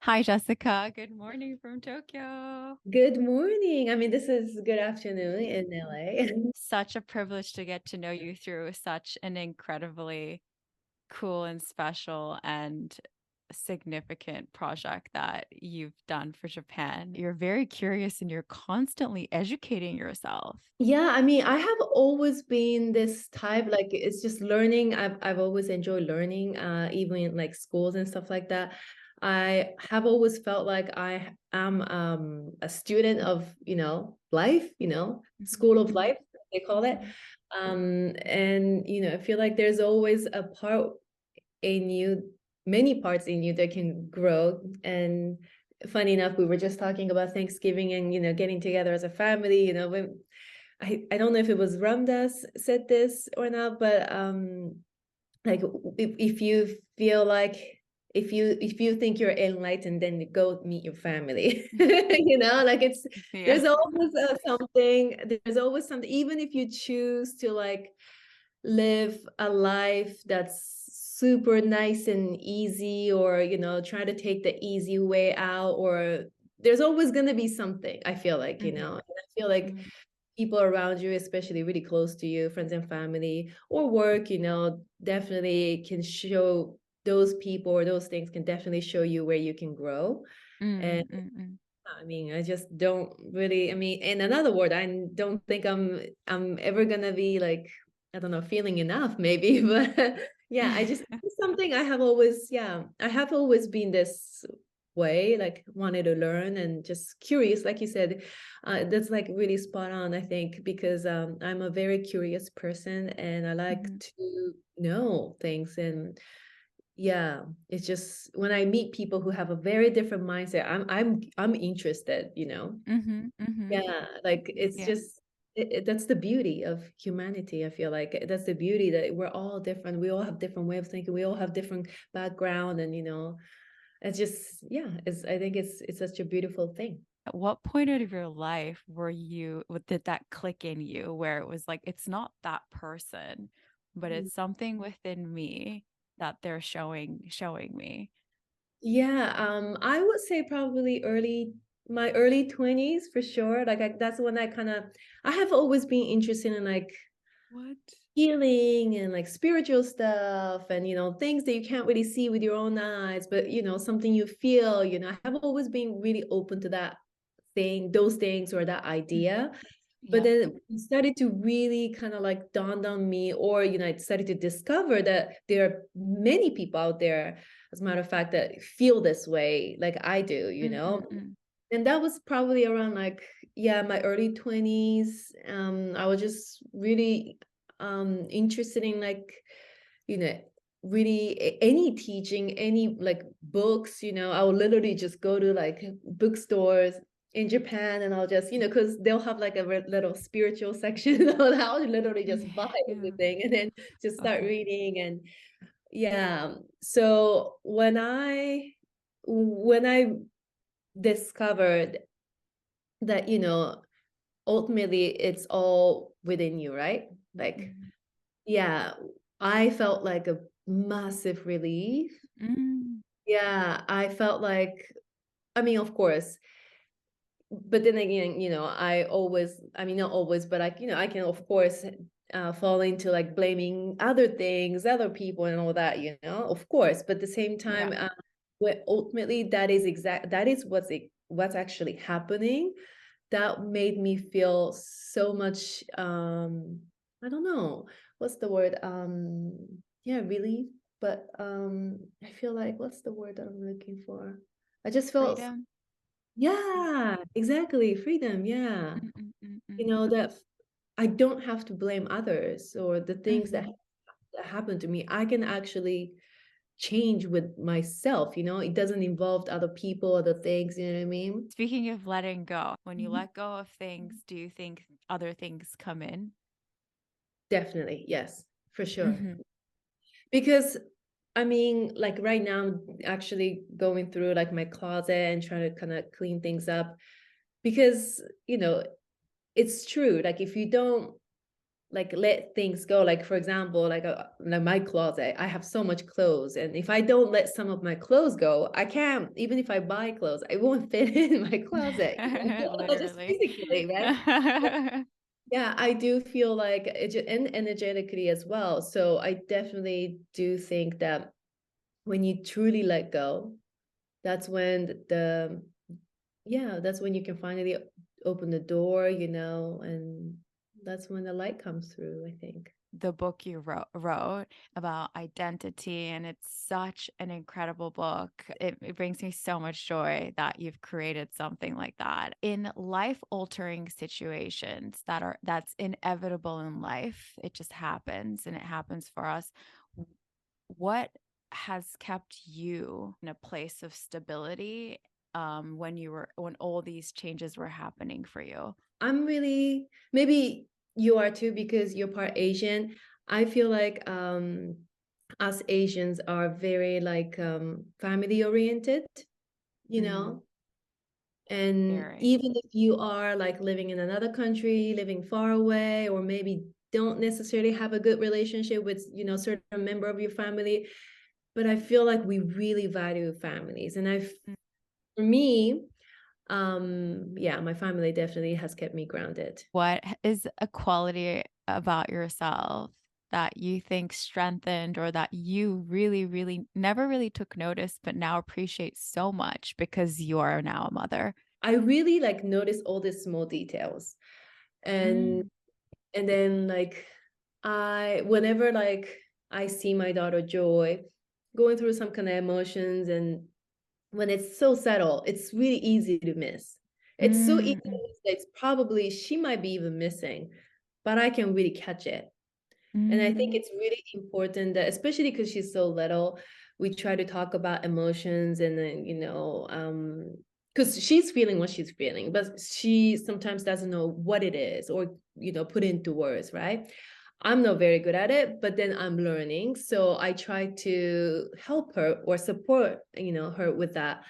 Hi, Jessica. Good morning from Tokyo. Good morning. I mean, this is good afternoon in LA. Such a privilege to get to know you through such an incredibly cool and special and significant project that you've done for Japan. You're very curious and you're constantly educating yourself. Yeah, I mean, I have always been this type, like it's just learning. I've always enjoyed learning, even in like schools and stuff like that. I have always felt like I am a student of, life, Mhm, school of mhm, life, they call it. mhm, And I feel like there's always a part in you, many parts in you that can grow. And funny enough, we were just talking about Thanksgiving and getting together as a family. When I don't know if it was Ramdas said this or not, but like if you feel like if you think you're enlightened, then go meet your family. Like Yeah. there's always something, even if you choose to like live a life that's super nice and easy, or try to take the easy way out, or there's always going to be something. I feel like, Mhm, and I feel like mhm, people around you, especially really close to you, friends and family or work, definitely can show, those people or those things can definitely show you where you can grow. And mm, mm, mm. I mean, I just don't really, I mean, in another word, I don't think I'm ever gonna be like, I don't know, feeling enough maybe, but yeah, it's something I have always, yeah, I have always been this way, like wanted to learn and just curious, like you said. That's like really spot on, I think, because I'm a very curious person and I like Mhm, to know things. And yeah, it's just when I meet people who have a very different mindset, I'm interested. mhm, mhm. Yeah, like it's Yeah. just that's the beauty of humanity. I feel like that's the beauty, that we're all different. We all have different way of thinking. We all have different background, and it's just, yeah, I think it's such a beautiful thing. At what point of your life did that click in you where it was like, it's not that person, but it's something within me that they're showing me. Yeah, I would say probably my early 20s for sure. Like that's when I have always been interested in like What? healing and like spiritual stuff, and things that you can't really see with your own eyes, but something you feel. I have always been really open to those things or that Mhm. idea. But Yep. then it started to really kind of like dawn on me, or I started to discover that there are many people out there, as a matter of fact, that feel this way like I do. Mm-mm-mm. And that was probably around like, yeah, my early 20s. I was just really interested in like, you know really any teaching, any like books. I would literally just go to like bookstores in Japan, and I'll just, because they'll have like a little spiritual section. I'll literally just buy Yeah. everything and then just start Okay. reading. And yeah, so when I discovered that, ultimately it's all within you, right? Like, Mhm. yeah, I felt like a massive relief. Mm. Yeah, I felt like, I mean, of course, but then again, I mean, not always, but I can, of course, fall into like blaming other things, other people, and all that, of course. But at the same Yeah. time, when ultimately that is what's actually happening. That made me feel so much, I don't know, what's the word? Yeah, relief. But I feel like, what's the word that I'm looking for? I just felt, Freedom. yeah, exactly, freedom. Yeah. Mm-mm-mm-mm. That I don't have to blame others or the things Mhm. that happen to me. I can actually change with myself. It doesn't involve other people, other things, you know what I mean? Speaking of letting go, when you Mhm. let go of things, do you think other things come in? Definitely, yes, for sure. Mhm. Because I mean, like right now, I'm actually going through like my closet and trying to kind of clean things up, because, it's true. Like if you don't like let things go. Like for example, like my closet, I have so much clothes, and if I don't let some of my clothes go, I can't. Even if I buy clothes, I won't fit in my closet. Just Literally. physically, right? Yeah, I do feel like and energetically as well. So I definitely do think that when you truly let go, that's when that's when you can finally open the door, and that's when the light comes through, I think. The book you wrote about identity, and it's such an incredible book. It brings me so much joy that you've created something like that. In life altering situations that's inevitable in life, it just happens and it happens for us. What has kept you in a place of stability when all these changes were happening for you? I'm really, maybe you are too because you're part Asian. I feel like us Asians are very like family oriented, you Mm, know? And very. even if you are like living in another country, living far away, or maybe don't necessarily have a good relationship with, certain member of your family, but I feel like we really value families. And for me, yeah, my family definitely has kept me grounded. What is a quality about yourself that you think strengthened or that you really, really never really took notice, but now appreciate so much because you are now a mother? I really like notice all the small details. And Mm, and then like whenever like I see my daughter Joy going through some kind of emotions, and when it's so subtle, it's really easy to miss. It's so easy mm, to mm, miss that it's probably she might be even missing, but I can really catch it. And I think mm, it's really important that, especially because she's so little, we try to talk about emotions, and then, because she's feeling what she's feeling, but she sometimes doesn't know what it is, or, put into words, right? I'm not very good at it, but then I'm learning. So I try to help her or support, her with that.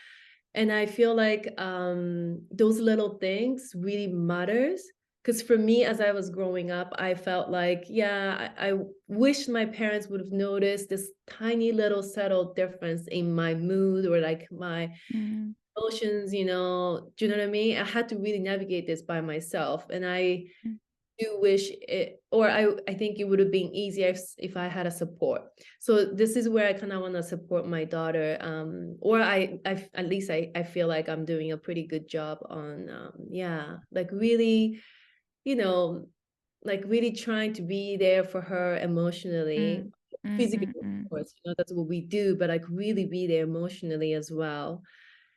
And I feel like those little things really matters. Because for me, as I was growing up, I felt like, yeah, I wish my parents would have noticed this tiny little subtle difference in my mood or like my mm. emotions, do you know what I mean? I had to really navigate this by myself. And I Mm. do wish it, or I think it would have been easier if I had a support. So this is where I kind of want to support my daughter. Or I at least I feel like I'm doing a pretty good job on, yeah, like really, you know, like really trying to be there for her emotionally, Mm, mm, physically, mm, of mm. course, that's what we do, but like really be there emotionally as well.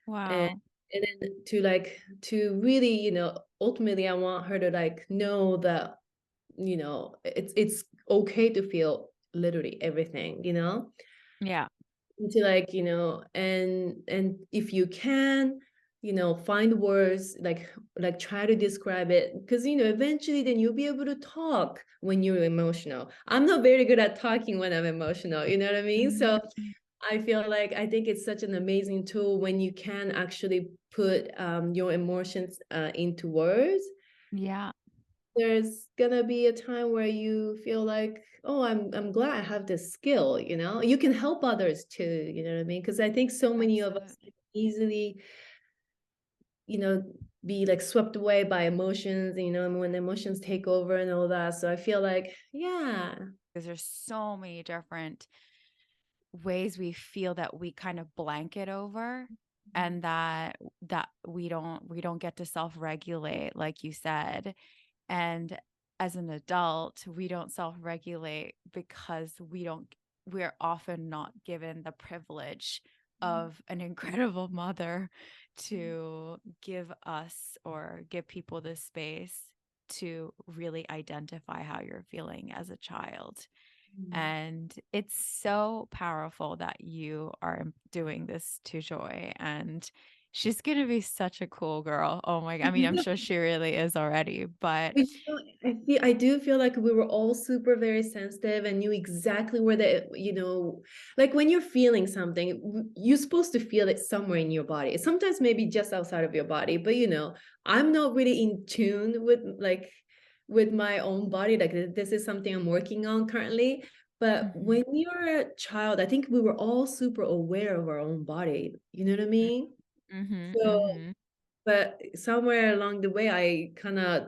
And Wow. then to really, ultimately I want her to like know that, it's okay to feel literally everything, Yeah. to like, and if you can, find words, like try to describe it, because eventually then you'll be able to talk when you're emotional. I'm not very good at talking when I'm emotional, you know what I mean? So Mm, mm. I feel like I think it's such an amazing tool when you can actually put your emotions into words. Yeah. There's gonna be a time where you feel like, oh, I'm glad I have this skill, you can help others too, you know what I mean? Because I think so many of us Absolutely. easily, you know be like swept away by emotions, and when emotions take over and all that. So I feel like, yeah. Because there's so many different ways we feel that we kind of blanket over, and that we don't get to self-regulate like you said. And as an adult, we don't self-regulate because we're often not given the privilege of an incredible mother to give us or give people the space to really identify how you're feeling as a child. And it's so powerful that you are doing this to Joy. And she's going to be such a cool girl. Oh my, I mean, I'm sure she really is already, but I do feel like we were all super very sensitive and knew exactly where like when you're feeling something, you're supposed to feel it somewhere in your body. Sometimes maybe just outside of your body, but I'm not really in tune with like with my own body. Like this is something I'm working on currently. But Mhm. when you're a child, I think we were all super aware of our own body. You know what I mean? Mhm. So, Mhm. but somewhere along the way, I kind of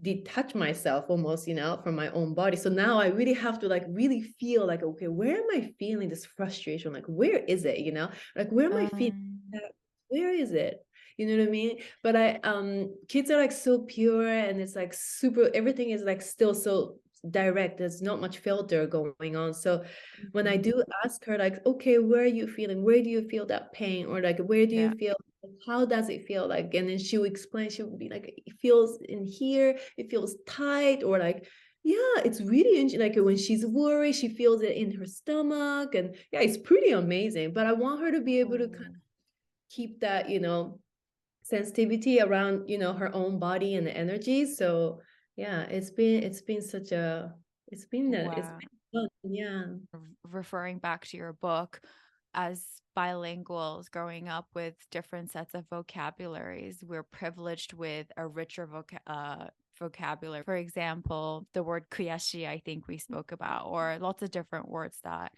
detach myself almost, from my own body. So now I really have to like really feel like, okay, where am I feeling this frustration? Like, where is it? Like where am I feeling Um, that? Where is it? You know what I mean? But kids are like so pure and it's like super, everything is like still so direct. There's not much filter going on. So when I mhm. do ask her, like, okay, where are you feeling? Where do you feel that pain? Or like, where do you Yeah. feel? How does it feel like? And then she'll explain, she'll be like, it feels in here, it feels tight, or like, yeah, it's really interesting. Like when she's worried, she feels it in her stomach. And yeah, it's pretty amazing. But I want her to be able to kind Oh, of keep that, sensitivity around, her own body and the energy. So yeah, it's been such a it's wow. been fun. Yeah. Referring back to your book, as bilinguals growing up with different sets of vocabularies, we're privileged with a richer vocabulary. For example, the word kuyashi, I think we spoke about, or lots of different words that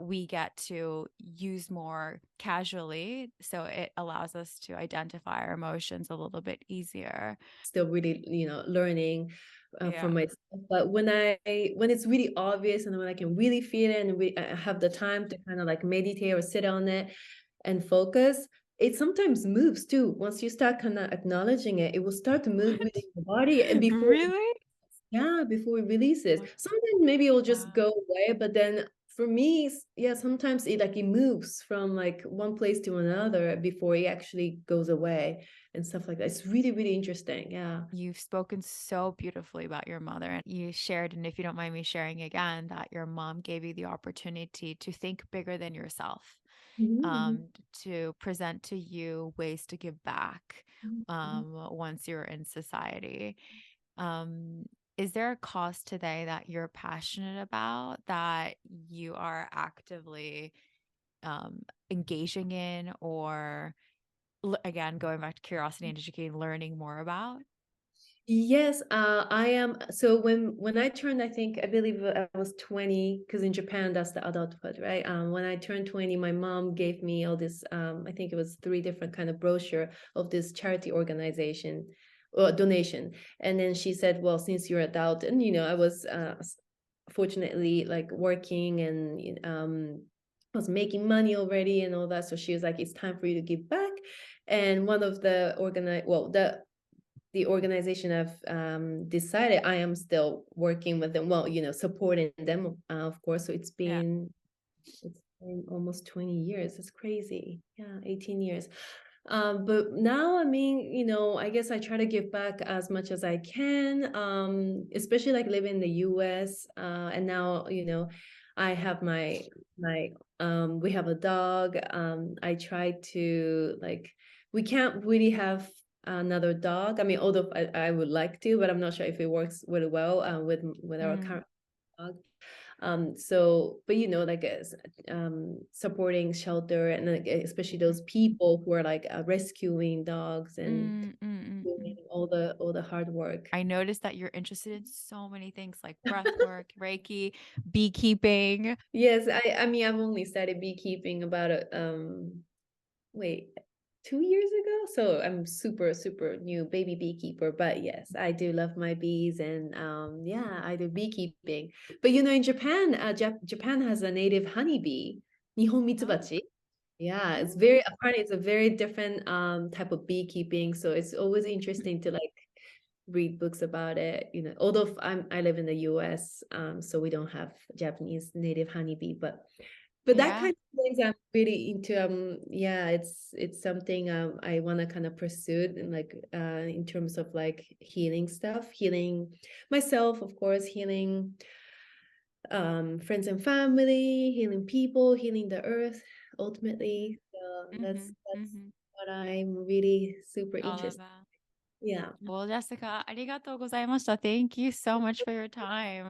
we get to use more casually. So it allows us to identify our emotions a little bit easier. Still really, learning for Yeah. myself. But when it's really obvious and when I can really feel it and I have the time to kind of like meditate or sit on it and focus, it sometimes moves too. Once you start kind of acknowledging it, it will start to move What? within your body and before Really? yeah, before it releases. What? Sometimes maybe it will just Wow. go away, but then for me, yeah, sometimes it moves from like one place to another before it actually goes away and stuff like that. It's really, really interesting. Yeah. You've spoken so beautifully about your mother, and you shared, and if you don't mind me sharing again, that your mom gave you the opportunity to think bigger than yourself, Mhm, to present to you ways to give back mhm, mhm. once you're in society. Um, is there a cause today that you're passionate about that you are actively um, engaging in, or again, going back to curiosity and educating, learning more about? Yes, I am. So when I turned, I think I believe I was 20, because in Japan that's the adulthood, right? When I turned 20, my mom gave me all this. I think it was three different kind of brochure of this charity organization or donation, and then she said, "Well, since you're adult, and I was fortunately like working and I was making money already and all that, so she was like, it's time for you to give back." And one of the the organization I've decided I am still working with them, well, supporting them, of course. So Yeah. it's been almost 20 years. It's crazy. Yeah, 18 years. But now, I mean, I guess I try to give back as much as I can, especially like living in the US. And now, I have we have a dog. I try to like, we can't really have another dog. I mean, although I would like to, but I'm not sure if it works really well with our Mm, current dog. So, but like supporting shelter and like, especially those people who are like rescuing dogs and mm, mm, mm, doing mm. all the hard work. I noticed that you're interested in so many things like breath work, Reiki, beekeeping. Yes, I mean, I've only started beekeeping about wait, 2 years ago. So I'm super, super new baby beekeeper. But yes, I do love my bees and yeah, I do beekeeping. But in Japan, Japan has a native honeybee, Nihon Oh, mitsubachi. Yeah, it's oh, very apparently it's a very different type of beekeeping. So it's always interesting to like read books about it. Although I live in the US, so we don't have Japanese native honeybee, but that yeah. kind of things I'm really into. Yeah, it's something I want to kind of pursue in like in terms of like healing stuff, healing myself, of course, healing friends and family, healing people, healing the earth ultimately. So Hmm. that's Hmm. what I'm really super All of interested. that. Yeah. Well, Jessica, arigatou gozaimashita. Thank you so much for your time.